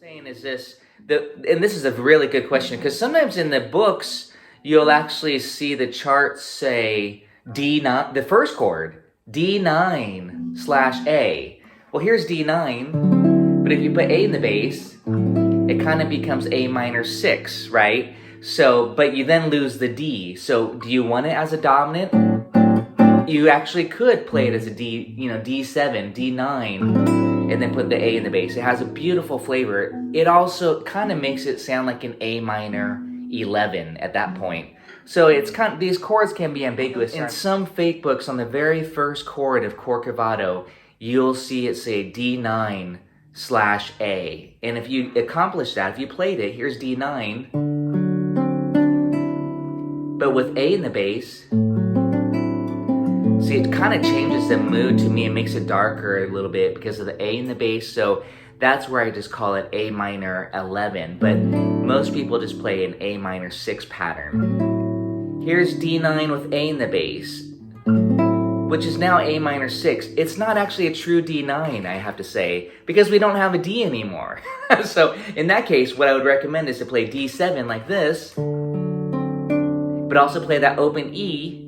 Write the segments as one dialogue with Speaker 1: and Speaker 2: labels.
Speaker 1: Saying is this, and this is a really good question, because sometimes in the books you'll actually see the charts say D9, the first chord, D9/A. Well, here's D9, but if you put A in the bass, it kind of becomes A minor 6, right? So, but you then lose the D. So do you want it as a dominant? You actually could play it as a D, D7, D9, and then put the A in the bass. It has a beautiful flavor. It also kind of makes it sound like an A minor 11 at that point. So it's kind of, these chords can be ambiguous. In some fake books, on the very first chord of Corcovado, you'll see it say D9/A. And if you accomplish that, if you played it, here's D9, but with A in the bass, see, it kind of changes the mood to me and makes it darker a little bit because of the A in the bass. So that's where I just call it A minor 11. But most people just play an A minor 6 pattern. Here's D9 with A in the bass, which is now A minor 6. It's not actually a true D9, I have to say, because we don't have a D anymore. So in that case, what I would recommend is to play D7 like this, but also play that open E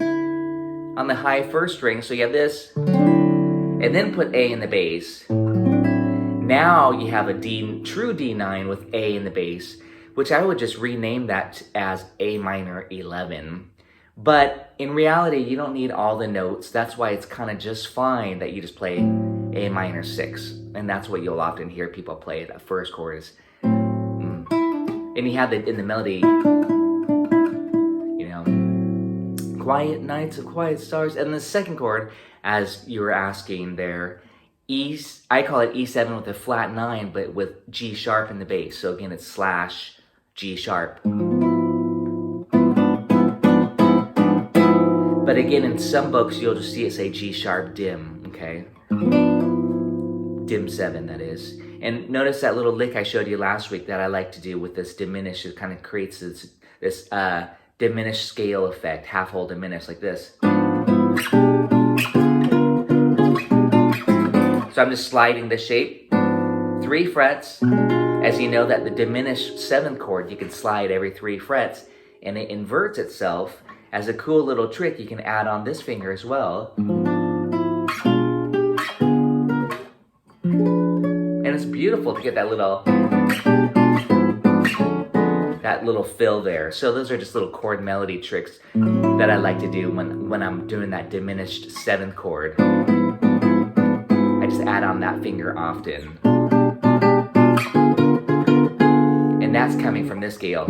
Speaker 1: on the high first string. So you have this, and then put A in the bass. Now you have a true D9 with A in the bass, which I would just rename that as A minor 11. But in reality, you don't need all the notes. That's why it's kind of just fine that you just play A minor 6. And that's what you'll often hear people play. That first chord is, and you have in the melody, quiet nights of quiet stars. And the second chord, as you were asking there, I call it E7 with a flat 9, but with G sharp in the bass. So again, it's /G sharp. But again, in some books, you'll just see it say G sharp dim, okay? Dim 7, that is. And notice that little lick I showed you last week that I like to do with this diminished. It kind of creates this diminished scale effect, half whole diminished, like this. So I'm just sliding the shape, 3 frets. As you know that the diminished 7th chord, you can slide every 3 frets, and it inverts itself. As a cool little trick, you can add on this finger as well. And it's beautiful to get that little fill there. So those are just little chord melody tricks that I like to do when I'm doing that diminished 7th chord. I just add on that finger often. And that's coming from this scale.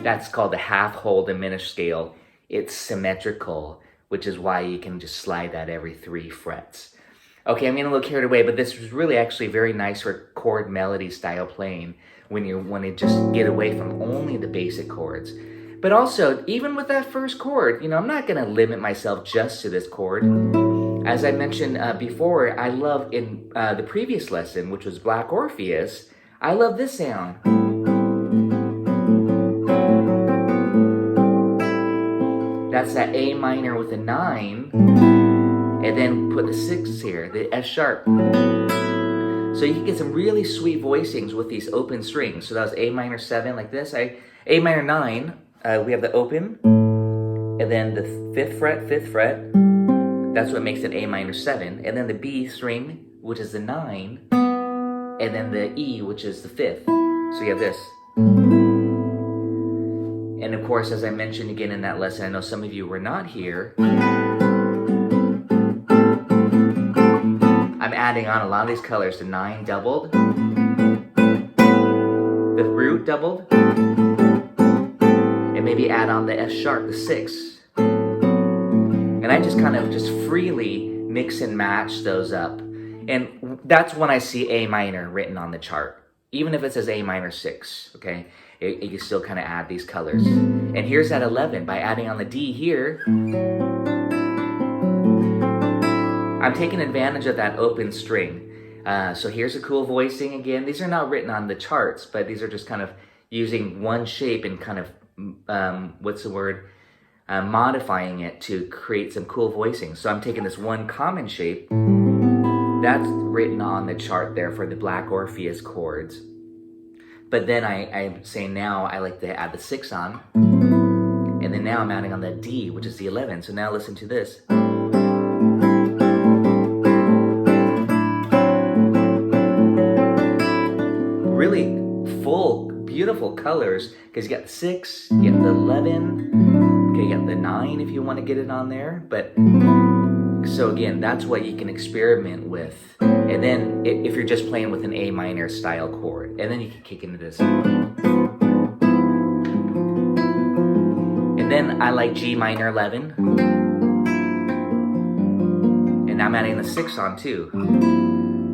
Speaker 1: That's called the half whole diminished scale. It's symmetrical, which is why you can just slide that every 3 frets. Okay, I'm getting a little carried away, but this was really actually very nice for chord melody style playing when you want to just get away from only the basic chords. But also, even with that first chord, I'm not going to limit myself just to this chord. As I mentioned before, I love in the previous lesson, which was Black Orpheus, I love this sound. That's that A minor with a 9, and then put the 6 here, the F sharp. So you can get some really sweet voicings with these open strings. So that was A minor 7 like this. A minor 9, we have the open, and then the 5th fret. That's what makes it A minor 7. And then the B string, which is the 9, and then the E, which is the 5th. So you have this. And of course, as I mentioned again in that lesson, I know some of you were not here, I'm adding on a lot of these colors. The 9 doubled, the root doubled, and maybe add on the F sharp, the 6. And I just kind of freely mix and match those up. And that's when I see A minor written on the chart. Even if it says A minor 6, okay? You can still kind of add these colors. And here's that 11. By adding on the D here, I'm taking advantage of that open string. So here's a cool voicing again. These are not written on the charts, but these are just kind of using one shape and kind of, modifying it to create some cool voicing. So I'm taking this one common shape, That's written on the chart there for the Black Orpheus chords. But then I'm saying now I like to add the 6 on. And then now I'm adding on the D, which is the 11. So now listen to this. Really full, beautiful colors, because you got the 6, you got the 11, okay, you got the 9 if you want to get it on there. But so again, that's what you can experiment with. And then if you're just playing with an A minor style chord, and then you can kick into this. And then I like G minor 11. And I'm adding the 6 on too.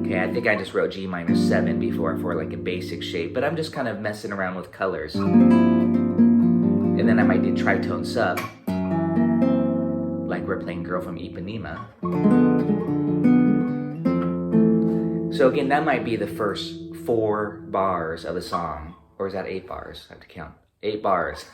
Speaker 1: Okay, I think I just wrote G minor 7 before for like a basic shape, but I'm just kind of messing around with colors. And then I might do tritone sub, like we're playing Girl from Ipanema. So again, that might be the first 4 bars of a song. Or is that 8 bars? I have to count. 8 bars.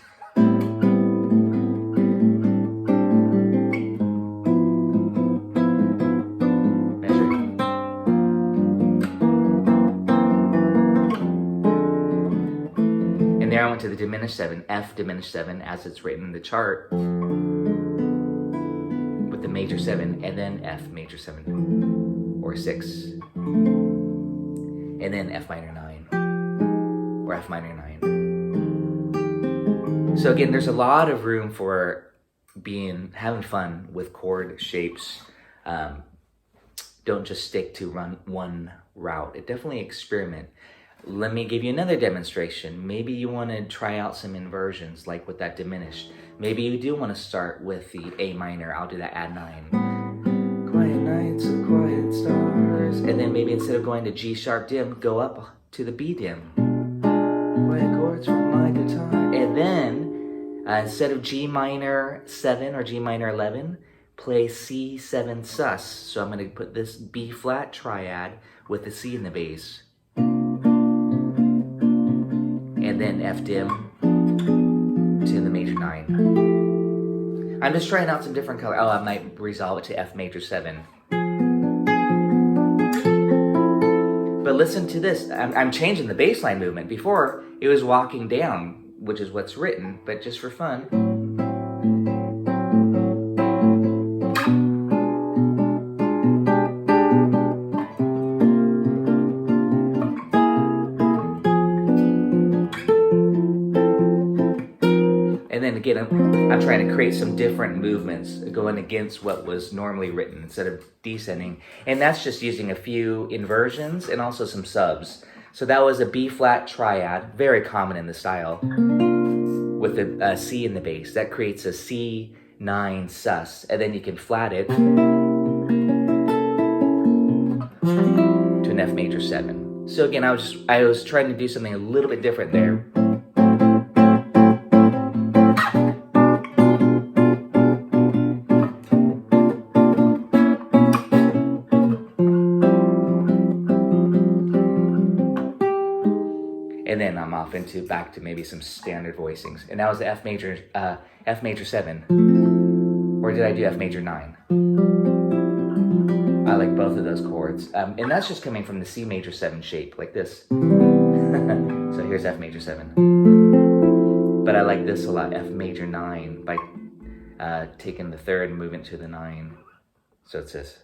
Speaker 1: I went to the diminished 7, F diminished 7, as it's written in the chart, with the major 7, and then F major 7, or 6, and then F minor 9, or F minor 9. So again, there's a lot of room for having fun with chord shapes. Don't just stick to one route. Definitely experiment. Let me give you another demonstration. Maybe you want to try out some inversions, like with that diminished. Maybe you do want to start with the A minor. I'll do that add 9. Quiet nights of quiet stars. And then maybe instead of going to G sharp dim, go up to the B dim. Quiet chords from my guitar. And then instead of G minor 7 or G minor 11, play C7 sus. So I'm going to put this B flat triad with the C in the bass. And then F dim to the major 9. I'm just trying out some different color. Oh, I might resolve it to F major 7. But listen to this. I'm changing the bass line movement. Before, it was walking down, which is what's written, but just for fun. And then again, I'm trying to create some different movements going against what was normally written instead of descending. And that's just using a few inversions and also some subs. So that was a B flat triad, very common in the style, with a C in the bass. That creates a C9 sus. And then you can flat it to an F major 7. So again, I was trying to do something a little bit different there. And then I'm off back to maybe some standard voicings. And that was the F major 7. Or did I do F major 9? I like both of those chords. And that's just coming from the C major 7 shape, like this. So here's F major 7. But I like this a lot, F major 9, by taking the 3rd and moving it to the 9. So it's this.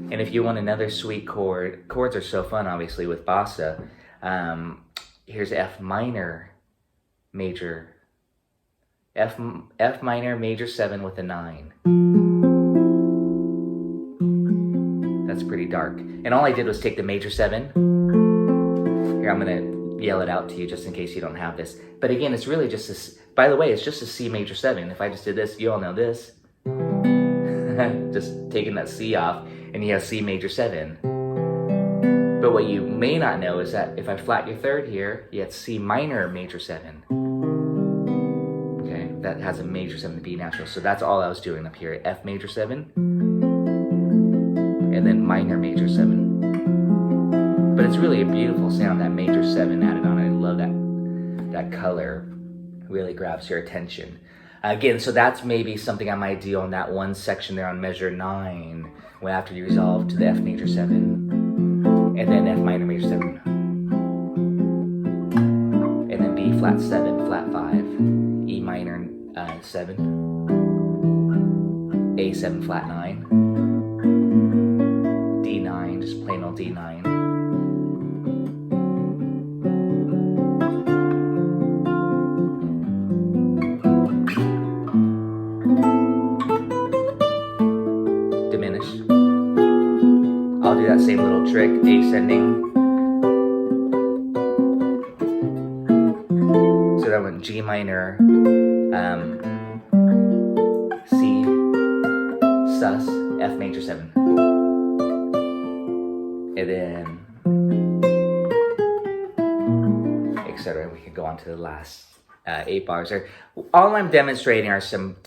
Speaker 1: And if you want another sweet chord, chords are so fun, obviously, with bossa. Here's F minor major, F minor major 7 with a 9. That's pretty dark. And all I did was take the major 7. Here, I'm gonna yell it out to you just in case you don't have this. But again, it's really just this, by the way, it's just a C major 7. If I just did this, you all know this. Just taking that C off, and you have C major 7. But what you may not know is that if I flat your 3rd here, you have C minor major 7. Okay, that has a major 7 to B natural. So that's all I was doing up here. F major 7, and then minor major 7. But it's really a beautiful sound, that major 7 added on. I love that color. Really grabs your attention. Again, so that's maybe something I might do on that one section there on measure 9, where after you resolve to the F major 7, and then F minor major 7, and then B flat 7, flat 5, E minor 7, A7 flat 9, D9, just plain old D9. Diminished. I'll do that same little trick, ascending. So that went G minor, C, sus, F major 7. And then, etc. We can go on to the last 8 bars there. All I'm demonstrating are some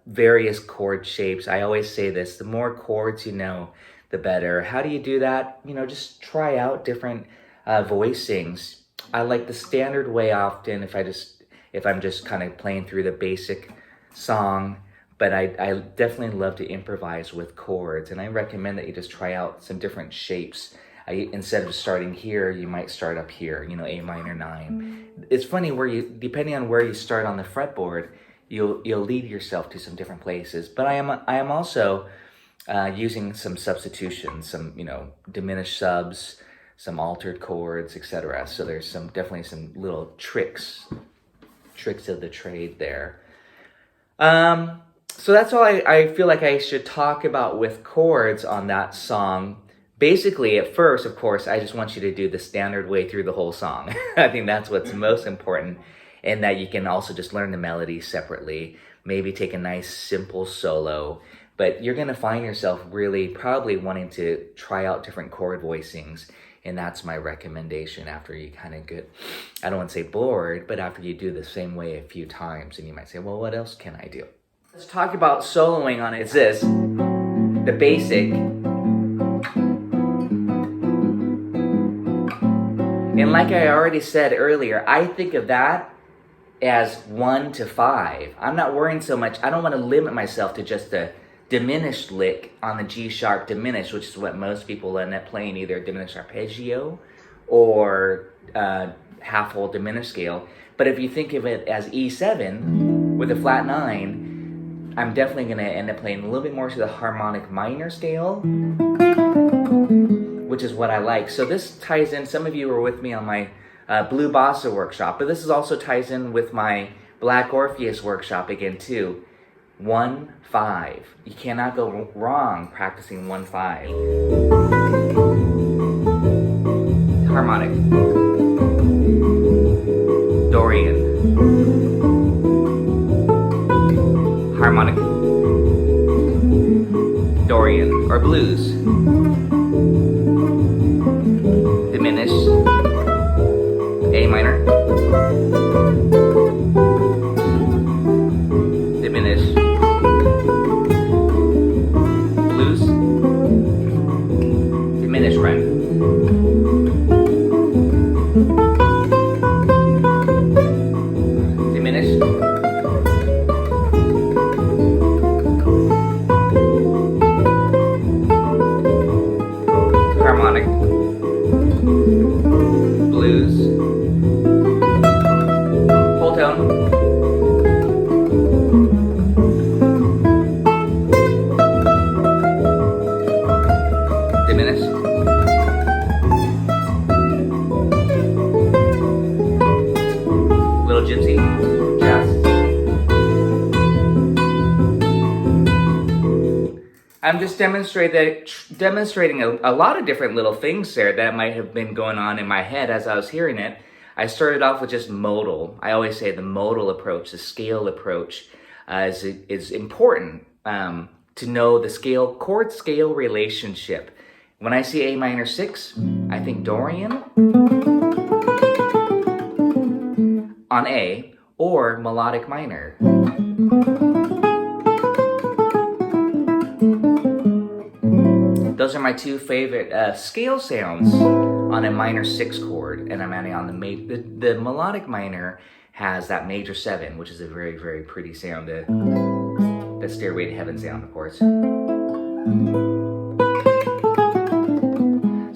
Speaker 1: various chord shapes. I always say this, the more chords you know, the better. How do you do that? You know, just try out different voicings. I like the standard way often if I'm just kind of playing through the basic song, but I definitely love to improvise with chords, and I recommend that you just try out some different shapes. Instead of starting here, you might start up here, you know, A minor 9. It's funny where depending on where you start on the fretboard, you'll lead yourself to some different places. But I am also using some substitutions, some, you know, diminished subs, some altered chords, etc. So there's definitely some little tricks of the trade there. So that's all I feel like I should talk about with chords on that song. Basically, at first, of course, I just want you to do the standard way through the whole song. I think that's what's most important, and that you can also just learn the melody separately, maybe take a nice simple solo, but you're going to find yourself really probably wanting to try out different chord voicings, and that's my recommendation after you kind of get, I don't want to say bored, but after you do the same way a few times, and you might say, well, what else can I do? Let's talk about soloing on it. It's this, the basic. And like I already said earlier, I think of that as 1 to 5. I'm not worrying so much. I don't want to limit myself to just a diminished lick on the G sharp diminished, which is what most people end up playing, either diminished arpeggio or half whole diminished scale. But if you think of it as E7 with a flat 9, I'm definitely going to end up playing a little bit more to the harmonic minor scale, which is what I like. So this ties in, some of you were with me on my Blue Bossa workshop, but this is also ties in with my Black Orpheus workshop again too. 1, 5. You cannot go wrong practicing 1, 5. Harmonic. Dorian. Harmonic. Dorian, or blues. Diminished. A minor. Diminished. Blues. Diminished run. Diminished. Harmonic. Blues. Whole tone. Diminished. Little gypsy. Jazz. I'm just demonstrating a lot of different little things there that might have been going on in my head as I was hearing it. I started off with just modal. I always say the modal approach, the scale approach, is important to know the chord scale relationship. When I see A minor 6, I think Dorian on A, or melodic minor. Those are my two favorite scale sounds on a minor 6 chord, and I'm adding on the melodic minor has that major 7, which is a very, very pretty sound. The Stairway to Heaven sound, of course.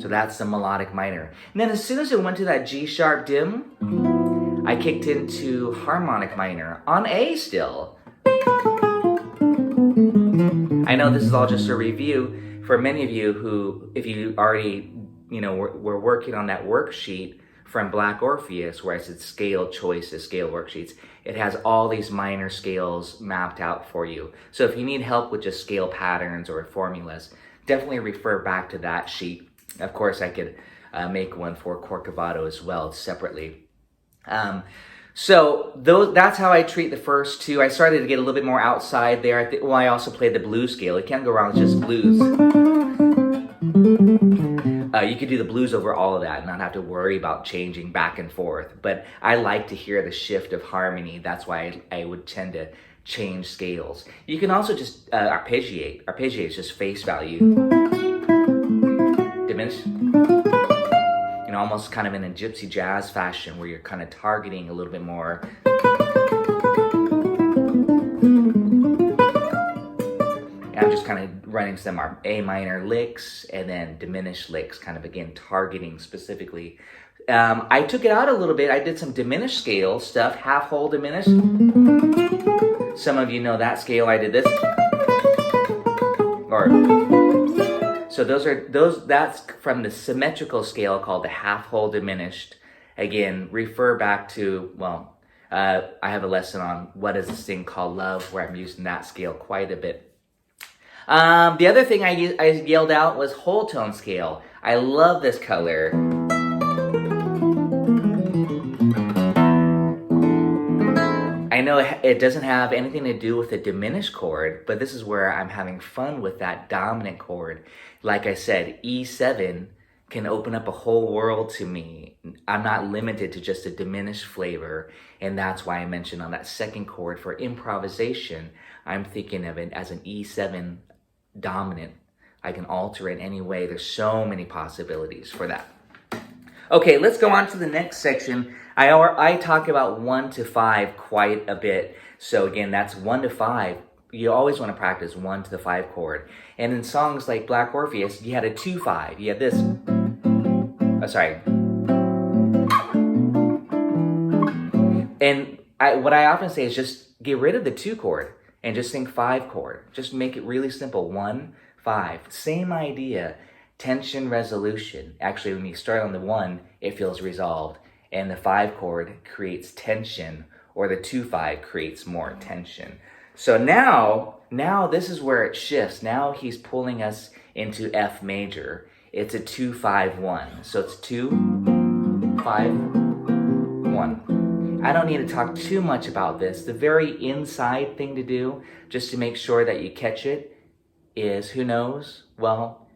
Speaker 1: So that's the melodic minor. And then as soon as it went to that G sharp dim, I kicked into harmonic minor on A still. I know this is all just a review for many of you who, if you already, were working on that worksheet from Black Orpheus, where I said scale choices, scale worksheets, it has all these minor scales mapped out for you. So if you need help with just scale patterns or formulas, definitely refer back to that sheet. Of course, I could make one for Corcovado as well, separately. So that's how I treat the first two. I started to get a little bit more outside there. I also played the blues scale. You can't go wrong with just blues. You could do the blues over all of that and not have to worry about changing back and forth. But I like to hear the shift of harmony. That's why I would tend to change scales. You can also just arpeggiate. Arpeggiate is just face value. Diminished. Almost kind of in a gypsy jazz fashion where you're kind of targeting a little bit more. I'm just kind of running some A minor licks and then diminished licks, kind of again targeting specifically. I took it out a little bit. I did some diminished scale stuff, half whole diminished. Some of you know that scale. I did this. So that's from the symmetrical scale called the half whole diminished. Again, refer back to, I have a lesson on what is this thing called love, where I'm using that scale quite a bit. The other thing I yelled out was whole tone scale. I love this color. I know it doesn't have anything to do with the diminished chord, but this is where I'm having fun with that dominant chord. Like I said, E7 can open up a whole world to me. I'm not limited to just a diminished flavor, and that's why I mentioned on that second chord for improvisation, I'm thinking of it as an E7 dominant. I can alter it any way. There's so many possibilities for that. Okay, let's go on to the next section. I talk about 1 to 5 quite a bit. So again, that's 1 to 5. You always want to practice 1 to the 5 chord. And in songs like Black Orpheus, you had a 2-5. You had this. And what I often say is just get rid of the 2 chord and just sing 5 chord. Just make it really simple. 1, 5. Same idea. Tension, resolution. Actually, when you start on the 1, it feels resolved. And the 5 chord creates tension, or the 2-5 creates more tension. So now this is where it shifts. Now he's pulling us into F major. It's a 2-5-1. So it's 2, 5, 1. I don't need to talk too much about this. The very inside thing to do, just to make sure that you catch it, is, who knows? Well,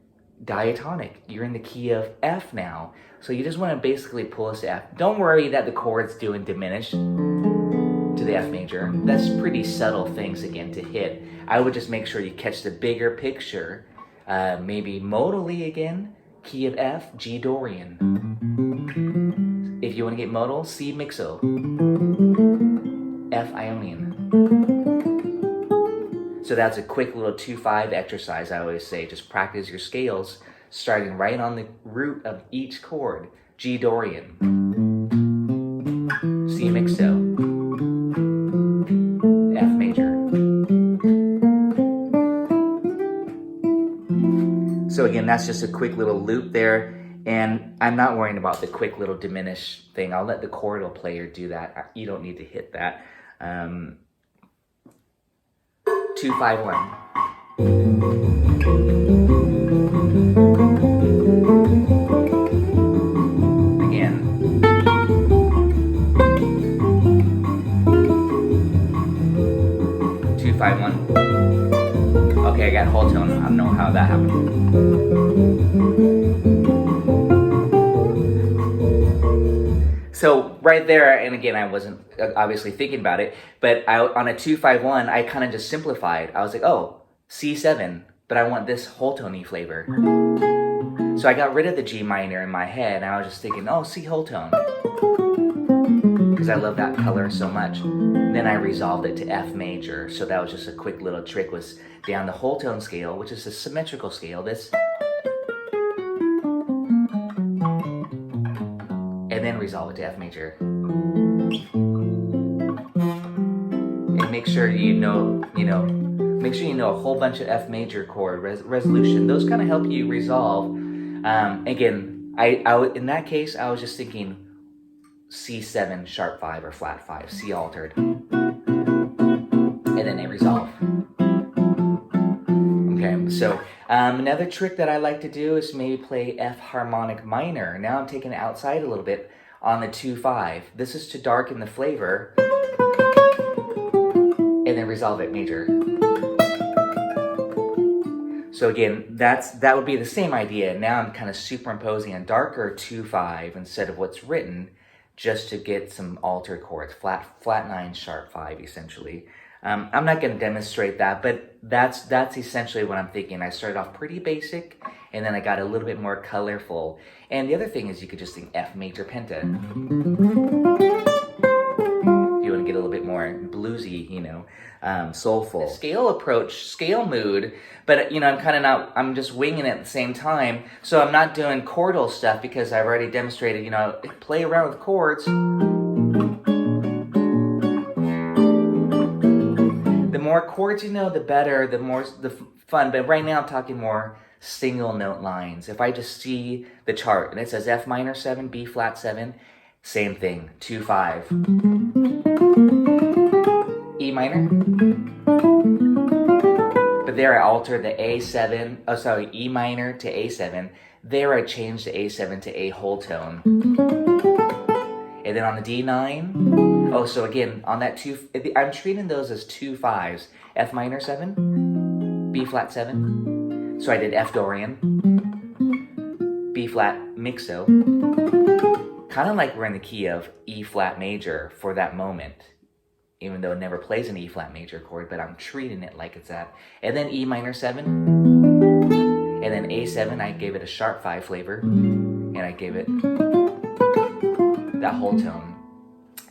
Speaker 1: diatonic. You're in the key of F now. So you just want to basically pull us to F. Don't worry that the chord's doing diminished to the F major. That's pretty subtle things again to hit. I would just make sure you catch the bigger picture. Maybe modally again, key of F, G Dorian. If you want to get modal, C mixo, F Ionian. So that's a quick little 2-5 exercise. I always say, just practice your scales, starting right on the root of each chord. G Dorian, C mixo, F major. So again, that's just a quick little loop there. And I'm not worrying about the quick little diminish thing. I'll let the chordal player do that. You don't need to hit that. 2, 5, 1. Again. 2, 5, 1. Okay, I got whole tone. I don't know how that happened. So right there, and again, I wasn't obviously thinking about it, but on a 2-5-1, I kind of just simplified. I was like, oh, C7, but I want this whole tone-y flavor. So I got rid of the G minor in my head, and I was just thinking, oh, C whole tone. because I love that color so much. Then I resolved it to F major. So that was just a quick little trick, was down the whole tone scale, which is a symmetrical scale, this, and then resolve it to F major. And make sure you know a whole bunch of F major chord resolution. Those kind of help you resolve. Again, I in that case, I was just thinking C7, sharp 5, or flat 5, C altered, and then A resolve. Okay, so another trick that I like to do is maybe play F harmonic minor. Now I'm taking it outside a little bit on the 2-5. This is to darken the flavor, and then resolve it major. So again, that would be the same idea. Now I'm kind of superimposing a darker 2-5 instead of what's written, just to get some altered chords, flat 9, sharp 5, essentially. I'm not going to demonstrate that, but that's essentially what I'm thinking. I started off pretty basic, and then I got a little bit more colorful. And the other thing is, you could just think F major penta. If you want to get a little bit more bluesy, soulful. Scale approach, scale mood, but I'm just winging it at the same time. So I'm not doing chordal stuff because I've already demonstrated, play around with chords. The more chords the better, the more the fun. But right now I'm talking more single note lines. If I just see the chart and it says F minor 7, B flat 7, same thing, 2-5. E minor. But there I altered the A7, E minor to A7. There I changed the A7 to A whole tone. And then on the D9, so again, on that I'm treating those as 2-5s. F minor 7, B flat 7. So I did F Dorian, B flat mixo. Kind of like we're in the key of E flat major for that moment, even though it never plays an E flat major chord, but I'm treating it like it's that. And then E minor 7, and then A7, I gave it a sharp 5 flavor, and I gave it that whole tone.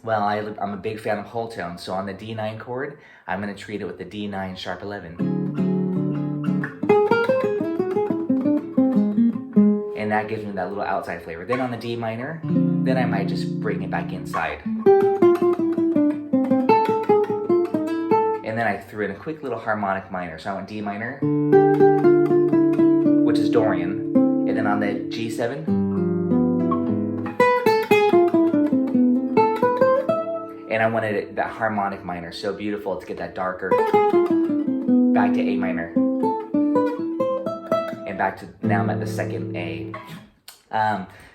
Speaker 1: Well, I'm a big fan of whole tone, so on the D9 chord, I'm going to treat it with the D9 sharp 11. And that gives me that little outside flavor. Then on the D minor, then I might just bring it back inside. And then I threw in a quick little harmonic minor. So I went D minor, which is Dorian. And then on the G7, and I wanted that harmonic minor, so beautiful to get that darker. Back to A minor. And back to, now I'm at the second A.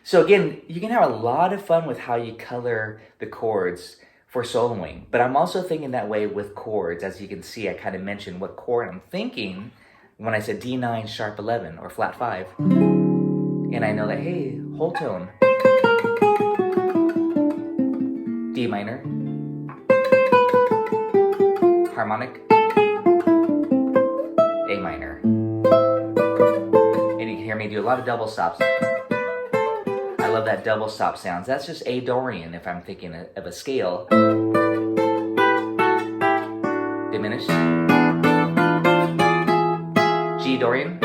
Speaker 1: So again, you can have a lot of fun with how you color the chords for soloing. But I'm also thinking that way with chords. As you can see, I kind of mentioned what chord I'm thinking when I said D9 sharp 11 or flat 5. And I know that, hey, whole tone. D minor. Harmonic. A minor. And you can hear me do a lot of double stops. I love that double stop sounds. That's just A Dorian if I'm thinking of a scale. Diminished. G Dorian.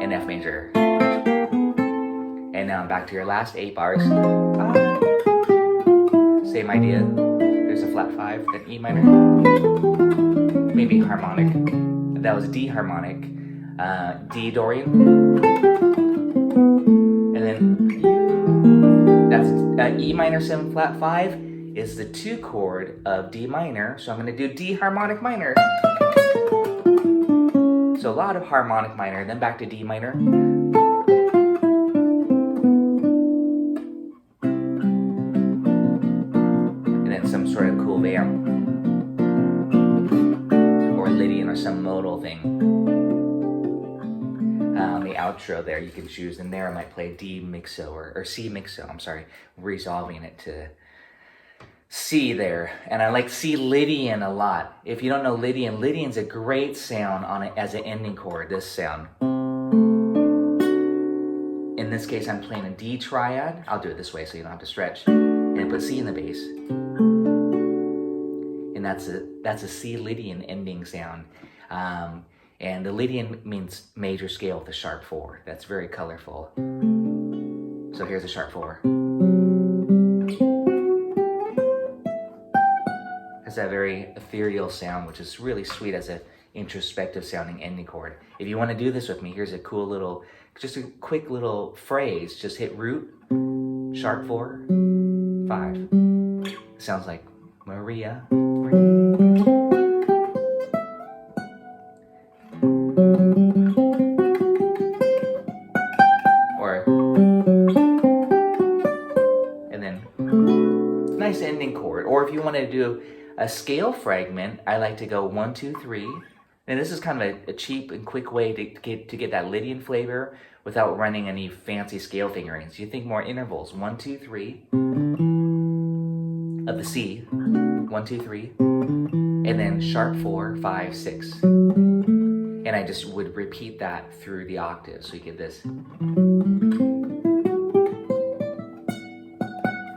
Speaker 1: And F major. And now I'm back to your last 8 bars. Same idea. There's a flat 5, then E minor. Maybe harmonic. That was D harmonic. D Dorian. And then that's E minor 7 flat 5 is the 2 chord of D minor. So I'm going to do D harmonic minor. So a lot of harmonic minor, then back to D minor. And then some sort of cool vamp. Or Lydian or some modal thing. On the outro there, you can choose, and there I might play D mixo or C mixo, resolving it to C there. And I like C Lydian a lot. If you don't know Lydian, Lydian's a great sound on it as an ending chord, this sound. In this case, I'm playing a D triad. I'll do it this way so you don't have to stretch. and put C in the bass. And that's a C Lydian ending sound. And the Lydian means major scale with a sharp 4. That's very colorful. So here's a sharp 4. Has that very ethereal sound, which is really sweet as a introspective sounding ending chord. If you want to do this with me, here's a cool little, just a quick little phrase. Just hit root, sharp 4, 5. It sounds like Maria. Or, and then nice ending chord. Or if you want to do a scale fragment, I like to go 1, 2, 3. And this is kind of a cheap and quick way to get that Lydian flavor without running any fancy scale fingerings. You think more intervals, 1, 2, 3 of the C, 1, 2, 3, and then sharp 4, 5, 6. And I just would repeat that through the octave, so you get this.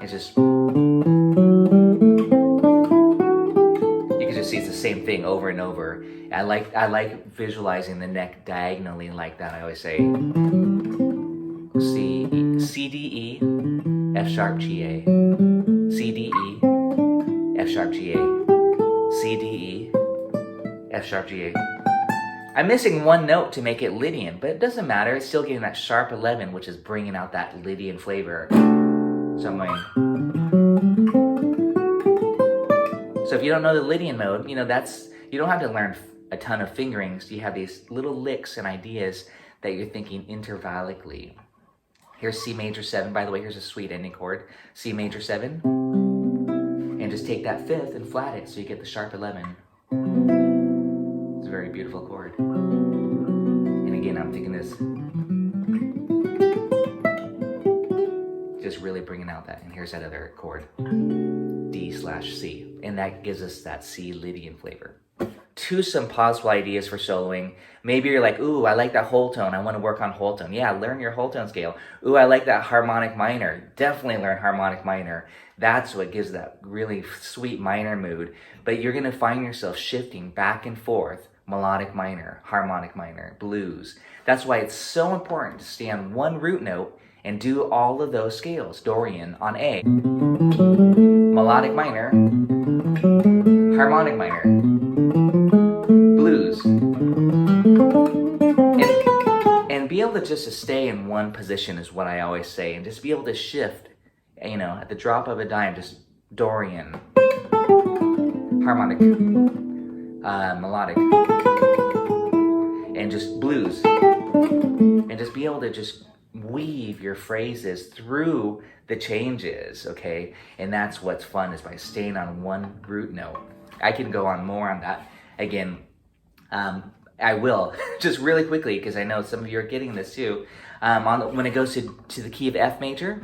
Speaker 1: It's just, see it's the same thing over and over. I like visualizing the neck diagonally like that. I always say C D E F sharp G A, C D E F sharp G A, C D E F sharp G A. I'm missing one note to make it Lydian, but it doesn't matter. It's still getting that sharp 11, which is bringing out that Lydian flavor. So I'm going. So if you don't know the Lydian mode, you don't have to learn a ton of fingerings. You have these little licks and ideas that you're thinking intervallically. Here's C major 7. By the way, here's a sweet ending chord. C major 7. And just take that 5th and flat it so you get the sharp 11. It's a very beautiful chord. And again, I'm thinking this. Just really bringing out that. And here's that other chord. D/C, and that gives us that C Lydian flavor. Some possible ideas for soloing. Maybe you're like, ooh, I like that whole tone. I want to work on whole tone. Yeah, learn your whole tone scale. Ooh, I like that harmonic minor. Definitely learn harmonic minor. That's what gives that really sweet minor mood. But you're going to find yourself shifting back and forth. Melodic minor, harmonic minor, blues. That's why it's so important to stay on one root note and do all of those scales. Dorian on A. Melodic minor, harmonic minor, blues, and be able to just stay in one position is what I always say, and just be able to shift, at the drop of a dime, just Dorian, harmonic, melodic, and just blues, and just be able to just weave your phrases through the changes, okay? And that's what's fun, is by staying on one root note. I can go on more on that. Again, I will, just really quickly, because I know some of you are getting this too. When it goes to the key of F major,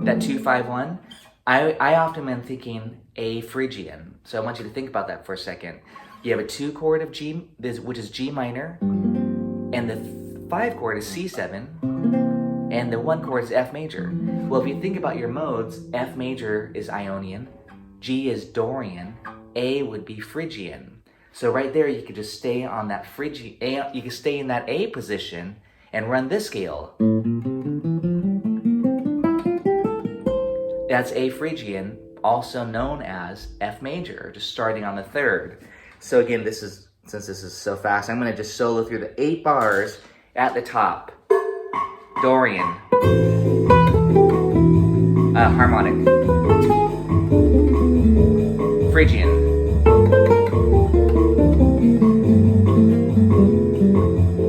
Speaker 1: that 2-5-1, I often am thinking A Phrygian. So I want you to think about that for a second. You have a 2 chord of G, which is G minor, and the 5 chord is C7, and the 1 chord is F major. Well, if you think about your modes, F major is Ionian, G is Dorian, A would be Phrygian. So right there, you could just stay on that Phrygian, you can stay in that A position and run this scale. That's A Phrygian, also known as F major, just starting on the 3rd. So again, since this is so fast, I'm going to just solo through the 8 bars at the top. Dorian, harmonic, Phrygian,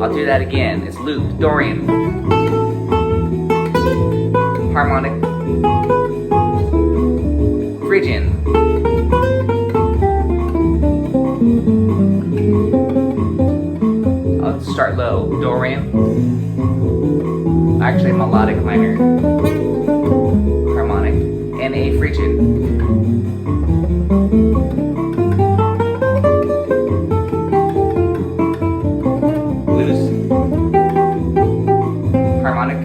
Speaker 1: I'll do that again. It's loop, Dorian, harmonic, Phrygian, I'll start low, Dorian, actually melodic minor, harmonic, and A Phrygian. Blues, harmonic,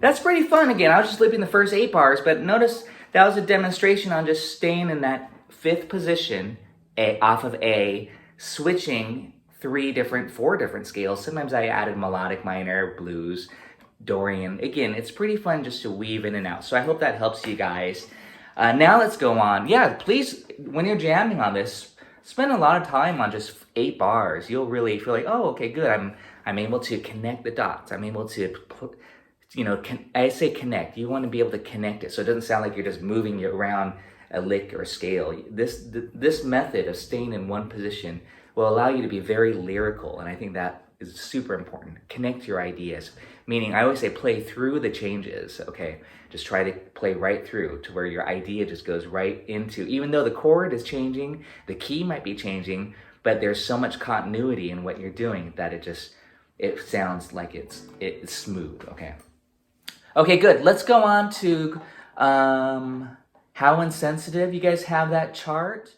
Speaker 1: that's pretty fun. Again, I was just looping the first 8 bars, but notice that was a demonstration on just staying in that 5th position, off of A, switching 4 different scales. Sometimes I added melodic minor, blues, Dorian. Again, it's pretty fun just to weave in and out. So I hope that helps you guys. Now let's go on. Yeah, please, when you're jamming on this, spend a lot of time on just 8 bars. You'll really feel like, oh, okay, good. I'm able to connect the dots. I'm able to, I say connect. You want to be able to connect it so it doesn't sound like you're just moving it around a lick or a scale. This method of staying in one position will allow you to be very lyrical, and I think that is super important. Connect your ideas. Meaning, I always say play through the changes, okay? Just try to play right through to where your idea just goes right into, even though the chord is changing, the key might be changing, but there's so much continuity in what you're doing that it sounds like it's smooth, okay? Okay, good. Let's go on to how insensitive. You guys have that chart?